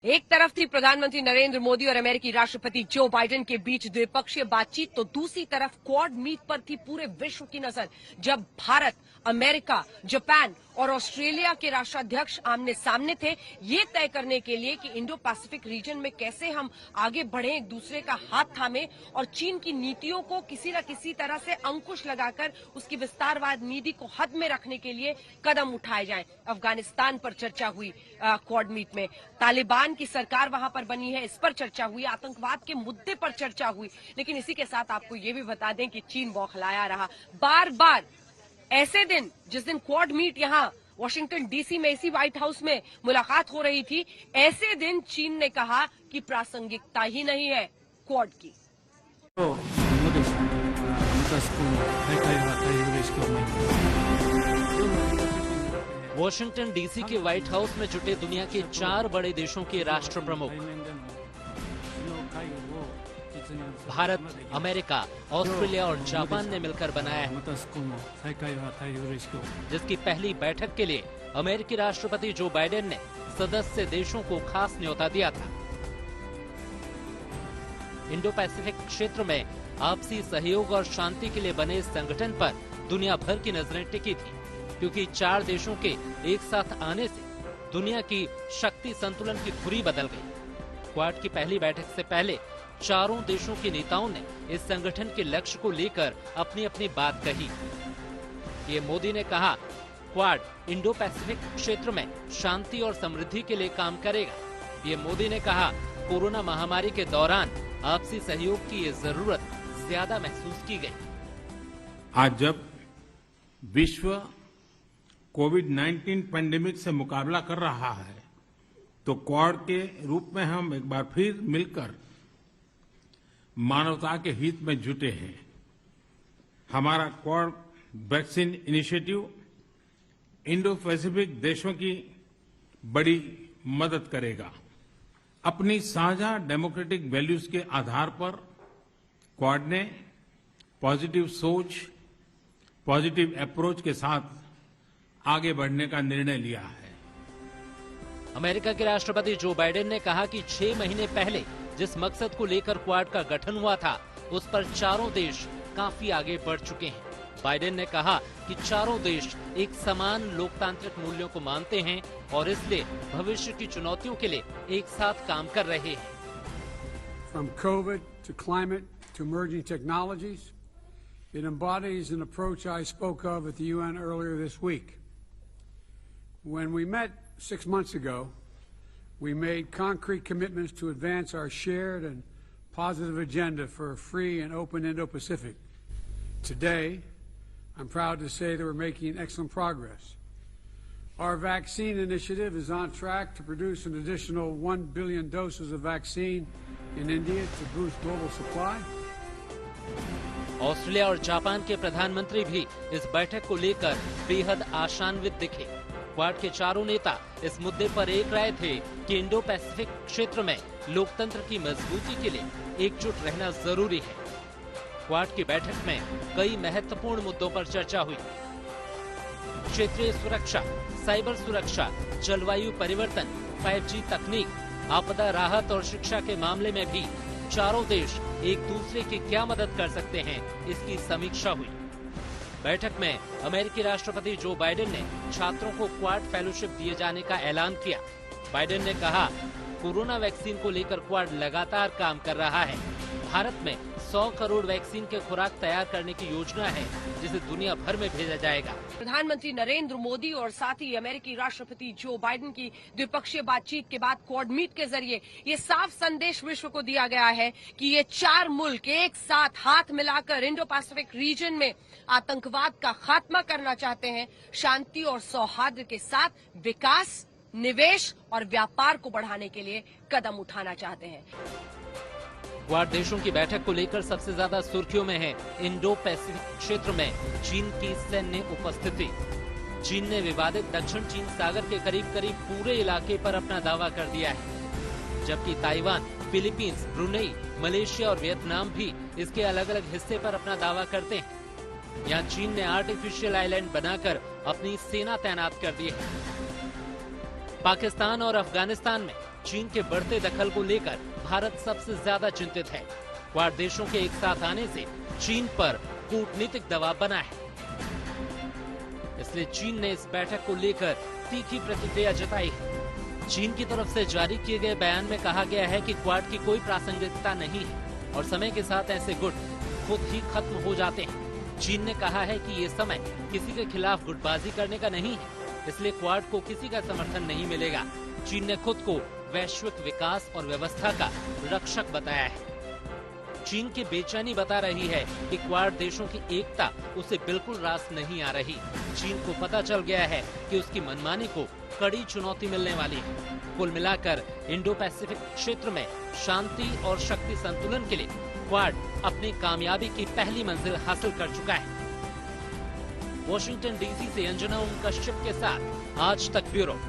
एक तरफ थी प्रधानमंत्री नरेंद्र मोदी और अमेरिकी राष्ट्रपति जो बाइडेन के बीच द्विपक्षीय बातचीत, तो दूसरी तरफ क्वाड मीट पर थी पूरे विश्व की नजर, जब भारत, अमेरिका, जापान और ऑस्ट्रेलिया के राष्ट्राध्यक्ष आमने सामने थे ये तय करने के लिए कि इंडो पैसिफिक रीजन में कैसे हम आगे बढ़ें, एक दूसरे का हाथ थामे और चीन की नीतियों को किसी न किसी तरह से अंकुश लगाकर उसकी विस्तारवाद नीति को हद में रखने के लिए कदम उठाए जाएं। अफगानिस्तान पर चर्चा हुई क्वाड मीट में, तालिबान की सरकार वहां पर बनी है, इस पर चर्चा हुई, आतंकवाद के मुद्दे पर चर्चा हुई। लेकिन इसी के साथ आपको ये भी बता दें कि चीन बौखलाया रहा। बार बार ऐसे दिन जिस दिन क्वाड मीट यहाँ वॉशिंगटन डीसी में इसी व्हाइट हाउस में मुलाकात हो रही थी, ऐसे दिन चीन ने कहा कि प्रासंगिकता ही नहीं है क्वाड की। वॉशिंगटन डीसी के व्हाइट हाउस में जुटे दुनिया के 4 बड़े देशों के राष्ट्र प्रमुख भारत, अमेरिका, ऑस्ट्रेलिया और जापान ने मिलकर बनाया है, जिसकी पहली बैठक के लिए अमेरिकी राष्ट्रपति जो बाइडेन ने सदस्य देशों को खास न्योता दिया था। इंडो पैसिफिक क्षेत्र में आपसी सहयोग और शांति के लिए बने इस संगठन पर दुनिया भर की नजरें टिकी थी, क्योंकि 4 देशों के एक साथ आने से दुनिया की शक्ति संतुलन की धुरी बदल गई। क्वाड की पहली बैठक से पहले चारों देशों के नेताओं ने इस संगठन के लक्ष्य को लेकर अपनी अपनी बात कही। ये मोदी ने कहा, क्वाड इंडो पैसिफिक क्षेत्र में शांति और समृद्धि के लिए काम करेगा। ये मोदी ने कहा, कोरोना महामारी के दौरान आपसी सहयोग की ये जरूरत ज्यादा महसूस की गई। आज जब विश्व कोविड-19 पैंडेमिक से मुकाबला कर रहा है, तो क्वाड के रूप में हम एक बार फिर मिलकर मानवता के हित में जुटे हैं। हमारा quad vaccine initiative Indo Pacific देशों की बड़ी मदद करेगा। अपनी साझा डेमोक्रेटिक वैल्यूज के आधार पर क्वाड ने पॉजिटिव सोच, पॉजिटिव अप्रोच के साथ आगे बढ़ने का निर्णय लिया है। अमेरिका के राष्ट्रपति जो बाइडेन ने कहा कि 6 महीने पहले जिस मकसद को लेकर क्वाड का गठन हुआ था, उस पर चारों देश काफी आगे बढ़ चुके हैं। बाइडेन ने कहा कि चारों देश एक समान लोकतांत्रिक मूल्यों को मानते हैं और इसलिए भविष्य की चुनौतियों के लिए एक साथ काम कर रहे हैं। From COVID to climate to emerging technologies, it embodies an approach I spoke of at the UN earlier this week. When we met 6 months ago, we made concrete commitments to advance our shared and positive agenda for a free and open Indo-Pacific. Today, I'm proud to say that we're making excellent progress. Our vaccine initiative is on track to produce an additional 1 billion doses of vaccine in India to boost global supply. Australia और Japan के प्रधानमंत्री भी इस बैठक को लेकर बेहद आशान्वित दिखे। क्वाड के चारों नेता इस मुद्दे पर एक राय थे कि इंडो पैसिफिक क्षेत्र में लोकतंत्र की मजबूती के लिए एकजुट रहना जरूरी है। क्वाड की बैठक में कई महत्वपूर्ण मुद्दों पर चर्चा हुई। क्षेत्रीय सुरक्षा, साइबर सुरक्षा, जलवायु परिवर्तन, 5G तकनीक, आपदा राहत और शिक्षा के मामले में भी चारों देश एक दूसरे की क्या मदद कर सकते हैं, इसकी समीक्षा हुई। बैठक में अमेरिकी राष्ट्रपति जो बाइडेन ने छात्रों को क्वाड फेलोशिप दिए जाने का ऐलान किया। बाइडेन ने कहा, कोरोना वैक्सीन को लेकर क्वाड लगातार काम कर रहा है। भारत में 100 करोड़ वैक्सीन के खुराक तैयार करने की योजना है, जिसे दुनिया भर में भेजा जाएगा। प्रधानमंत्री नरेंद्र मोदी और साथ ही अमेरिकी राष्ट्रपति जो बाइडेन की द्विपक्षीय बातचीत के बाद क्वाड मीट के जरिए ये साफ संदेश विश्व को दिया गया है कि ये 4 मुल्क एक साथ हाथ मिलाकर इंडो पैसिफिक रीजन में आतंकवाद का खात्मा करना चाहते हैं, शांति और सौहार्द के साथ विकास, निवेश और व्यापार को बढ़ाने के लिए कदम उठाना चाहते हैं। क्वाड देशों की बैठक को लेकर सबसे ज्यादा सुर्खियों में है इंडो पैसिफिक क्षेत्र में चीन की सैन्य उपस्थिति। चीन ने विवादित दक्षिण चीन सागर के करीब करीब पूरे इलाके पर अपना दावा कर दिया है, जबकि ताइवान, फिलीपींस, ब्रुनेई, मलेशिया और वियतनाम भी इसके अलग अलग हिस्से पर अपना दावा करते हैं। यहाँ चीन ने आर्टिफिशियल आइलैंड बनाकर अपनी सेना तैनात कर दी है। पाकिस्तान और अफगानिस्तान में चीन के बढ़ते दखल को लेकर भारत सबसे ज्यादा चिंतित है। क्वाड देशों के एक साथ आने से चीन पर कूटनीतिक दबाव बना है, इसलिए चीन ने इस बैठक को लेकर तीखी प्रतिक्रिया जताई है। चीन की तरफ से जारी किए गए बयान में कहा गया है कि क्वाड की कोई प्रासंगिकता नहीं है और समय के साथ ऐसे गुट खुद ही खत्म हो जाते हैं। चीन ने कहा है कि ये समय किसी के खिलाफ गुटबाजी करने का नहीं है, इसलिए क्वाड को किसी का समर्थन नहीं मिलेगा। चीन ने खुद को वैश्विक विकास और व्यवस्था का रक्षक बताया है। चीन की बेचैनी बता रही है कि क्वाड देशों की एकता उसे बिल्कुल रास नहीं आ रही। चीन को पता चल गया है कि उसकी मनमानी को कड़ी चुनौती मिलने वाली है। कुल मिलाकर इंडो पैसिफिक क्षेत्र में शांति और शक्ति संतुलन के लिए क्वाड अपनी कामयाबी की पहली मंजिल हासिल कर चुका है। वॉशिंगटन डीसी से अंजना ओम कश्यप के साथ आज तक ब्यूरो।